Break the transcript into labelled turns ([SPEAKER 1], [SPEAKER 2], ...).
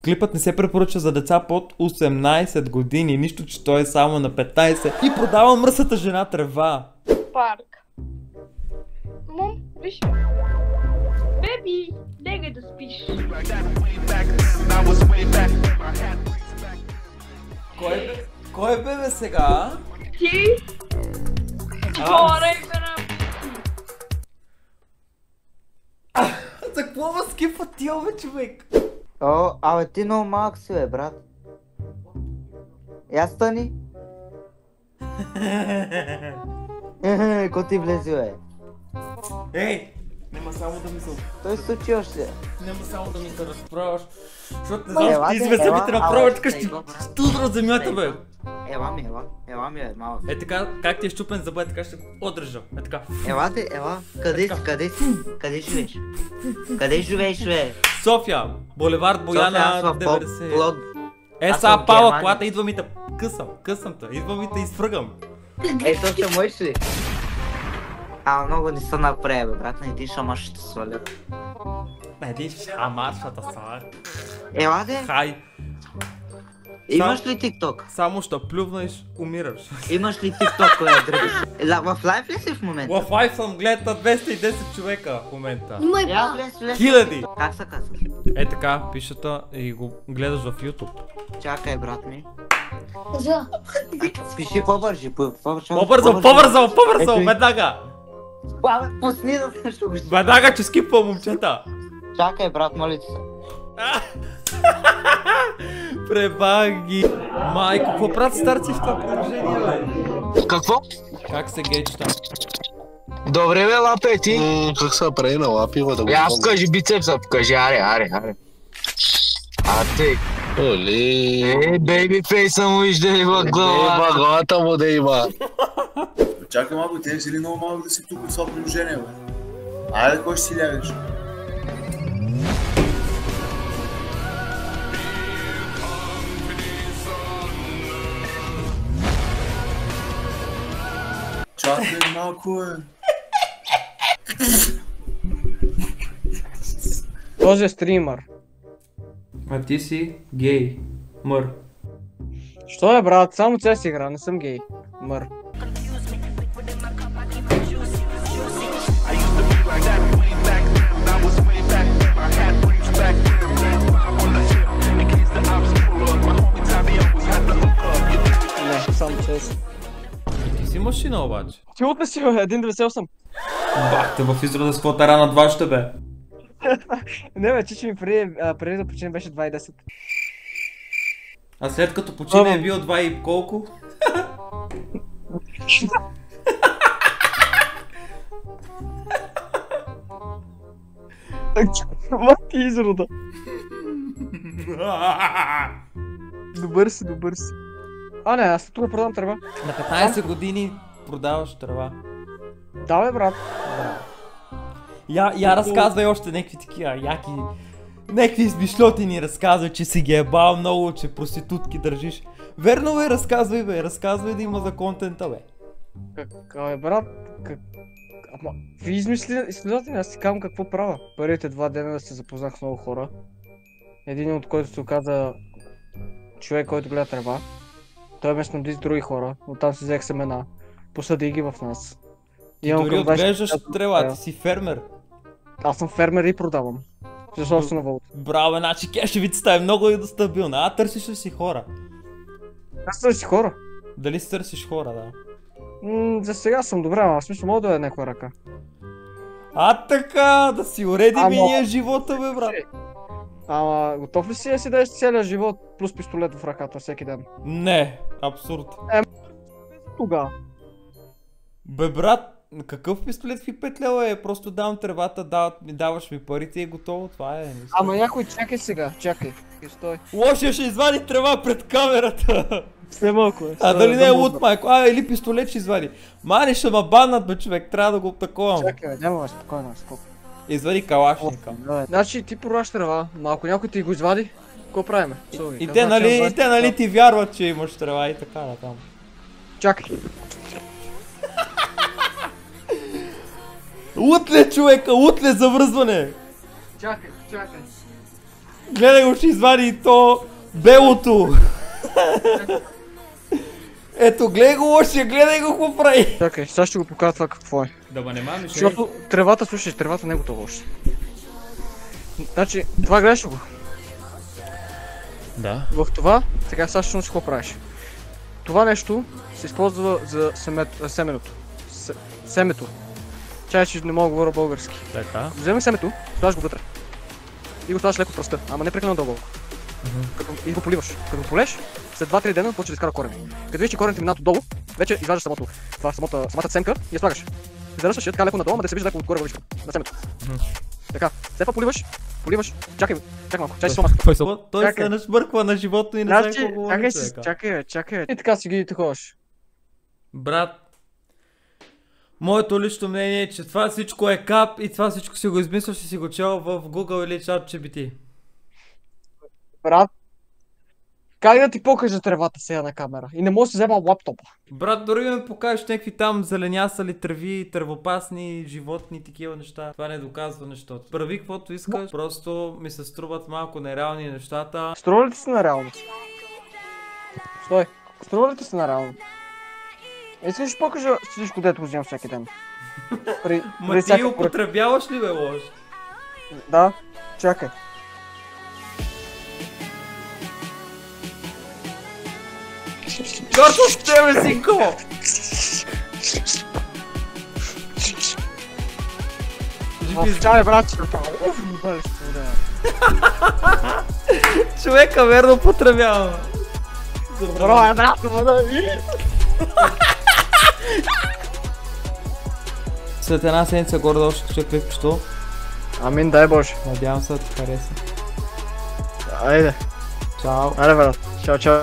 [SPEAKER 1] Клипът не се препоръча за деца под 18 години, нищо, че той е само на 15 и продава мръсата жена трева.
[SPEAKER 2] Парк. Мом, виж. Беби, дегай да спиш.
[SPEAKER 1] Кой е бебе сега?
[SPEAKER 2] Ти? Горе, бе.
[SPEAKER 1] За какво ма скипа ти, бе, човек?
[SPEAKER 3] О, абе ти много малък си, бе, брат. Я стани. Ко ти влези, бе?
[SPEAKER 1] Ей! Нема само да ми се...
[SPEAKER 3] Той се случи още.
[SPEAKER 1] Нема само да ми се разправяш. Защото не знам, ти извесебите направо, така ще студра от земята, бе.
[SPEAKER 3] Ела ми, бе, малък.
[SPEAKER 1] Е така, как ти е щупен зъба, така ще отрежа. Е така.
[SPEAKER 3] Ела. Къде живееш? Къде живееш, бе?
[SPEAKER 1] София, булевард Бояна 90. Е, са пала колата, идвам и те късам те, идвам и те изфръгам.
[SPEAKER 3] Ей, то ще можеш ли? Много не са направи, бе, брат, на един шамар ще свалят.
[SPEAKER 1] Един шамар ще те сваля.
[SPEAKER 3] Ела, де?
[SPEAKER 1] Хай.
[SPEAKER 3] Имаш ли TikTok?
[SPEAKER 1] Само ще плювнеш, умираш.
[SPEAKER 3] Имаш ли TikTok, бе, дръгаш? В лайф ли си в момента?
[SPEAKER 1] В лайф съм гледат на 210 човека в момента.
[SPEAKER 3] Влез.
[SPEAKER 1] Хиляди!
[SPEAKER 3] Как се казва?
[SPEAKER 1] Е така, пишата и го гледаш в YouTube.
[SPEAKER 3] Чакай, брат ми. Пиши по-бързи,
[SPEAKER 1] По-бързо, веднага!
[SPEAKER 3] Пусни да се шугаш.
[SPEAKER 1] Веднага, че скипва, момчета.
[SPEAKER 3] Чакай, брат, моля ти се.
[SPEAKER 1] Пребаги. Майко, какво правят старци в това приложение, бе?
[SPEAKER 4] Какво?
[SPEAKER 1] Как се гейчта?
[SPEAKER 4] Добре, бе, лапе, ти.
[SPEAKER 5] Как се прави на лапи, бе, да го
[SPEAKER 4] Аз покажи бицепса, покажи, аре. А ти?
[SPEAKER 5] Оле.
[SPEAKER 4] Бейби фейса му вижда в главата.
[SPEAKER 5] Главата му да има.
[SPEAKER 6] Чакай малко, те взели много малко да си тук от това приложение, бе. Айде, кой ще си лягаш? Чакай малко, бе.
[SPEAKER 7] Този е стримър.
[SPEAKER 1] А ти си гей. Мър.
[SPEAKER 7] Що е, брат? Само CS игра, не съм гей. Мър. Не, само CS.
[SPEAKER 1] Ти си машина обаче.
[SPEAKER 7] Ти утне си, бе, 1.98.
[SPEAKER 1] Бах те в изрода с твоята рана 2 ще бе.
[SPEAKER 7] Не бе, чичи ми преди да почине беше 2.10.
[SPEAKER 1] А след като почина е бил 2 и колко?
[SPEAKER 7] Мати изрода. Добър си. А не, аз тук продавам трева.
[SPEAKER 1] На 15 години продаваш трева.
[SPEAKER 7] Да бе, брат.
[SPEAKER 1] Я разказвай още някакви такива яки... Някакви измишлоти ни разказвай, че си ги е бал много, че проститутки държиш. Верно бе, разказвай да има за контента, бе.
[SPEAKER 7] Бе, брат, Ама, ви измислите, аз ти казвам какво правя. Първите 2 дена да се запознах с много хора. Един от който се оказа човек, който гледа трева. Той ме снабди с други хора, оттам си взех семена. Посади ги в нас.
[SPEAKER 1] Ти дори отглеждаш трева, ти си фермер.
[SPEAKER 7] Аз съм фермер и продавам. За собствена валута.
[SPEAKER 1] Браво, значи кешевицата е много стабилна. Търсиш ли си хора?
[SPEAKER 7] Аз търси хора.
[SPEAKER 1] Дали си търсиш хора, да?
[SPEAKER 7] За сега съм добре, ама в смисъл мога да е някоя ръка.
[SPEAKER 1] Така, да си уредим и ние живота, бе, брат.
[SPEAKER 7] Ама, готов ли си да си дадеш целия живот плюс пистолет в ръката всеки ден?
[SPEAKER 1] Не, абсурд.
[SPEAKER 7] Тога.
[SPEAKER 1] Бе, брат, какъв пистолет ви 5 лева е? Просто давам тревата, даваш ми парите и е готово, това е.
[SPEAKER 7] Ама някой, чакай сега, чакай. Стой.
[SPEAKER 1] Лошия ще извади трева пред камерата.
[SPEAKER 7] След малко е.
[SPEAKER 1] А дали не е лут, майко? Или пистолет ще извади. Мани ще ма баннат, бе, човек, трябва да го таковам.
[SPEAKER 7] Чакай, бе, няма спокойно, скоро.
[SPEAKER 1] Извади калашника.
[SPEAKER 7] Значи ти продаваш трева, но ако някой ти го извади, какво правиме?
[SPEAKER 1] И те нали ти вярват, че имаш трева и така натам.
[SPEAKER 7] Чакай.
[SPEAKER 1] Утле, човека, утле за връзване!
[SPEAKER 7] Чакай.
[SPEAKER 1] Гледай го, ще извади и то белото. Ето, гледай го лошия, гледай го какво прави.
[SPEAKER 7] Чакай, сега ще го покажа това какво е.
[SPEAKER 1] Да ма нема мишей.
[SPEAKER 7] Защото тревата, слушай, тревата не е готова още. Значи, това гледаш ли го?
[SPEAKER 1] Да.
[SPEAKER 7] В това, сега сега ще научи какво правиш. Това нещо се използва за семето. Семето. Чай, че не мога да говоря български.
[SPEAKER 1] Така.
[SPEAKER 7] Вземеш семето, слагаш го вътре. И го слагаш леко в пръста, ама не прекалено дълбоко. И го поливаш. Като го полеш, след 2-3 дена почва да изкара корени. Като видиш, че корените минат отдолу, вече изваждаш самата семка и я слагаш. Заръсваш я така леко надолу, ама да се вижда леко отгоре във на семето. Така, след това поливаш, чакай малко, чай си сломаската.
[SPEAKER 1] Той се нашмърква на животно и не знае какво говори.
[SPEAKER 7] Чакай. И така си ги ходиш.
[SPEAKER 1] Брат, моето лично мнение е, че това всичко е кап и това всичко си го измисляш и си го чел в Google или ChatGPT.
[SPEAKER 7] Брат, как да ти покажа тревата сега на камера? И не мога да си взема лаптопа.
[SPEAKER 1] Брат, дори да ми покажеш някакви там зеленясали тръви, тревопасни животни, такива неща. Това не доказва нещото. Прави каквото искаш, просто ми се струват малко нереални нещата.
[SPEAKER 7] Струва ли ти се на реално? Стой, струва ли ти се на реално? Искаш да покажа всичко, дето го взимам всеки ден.
[SPEAKER 1] Ма ти употребяваш ли бе лош?
[SPEAKER 7] Да, чакай.
[SPEAKER 1] Горто с тебе, синко!
[SPEAKER 7] Чай, брат!
[SPEAKER 1] Човека верно употребява.
[SPEAKER 7] Бро, брат,
[SPEAKER 1] След една седмица горе-долу ще кача клипчето.
[SPEAKER 7] Амин, дай Боже.
[SPEAKER 1] Надявам се да ти хареса.
[SPEAKER 7] Айде.
[SPEAKER 1] Чао.
[SPEAKER 7] Айде, брат. Чао.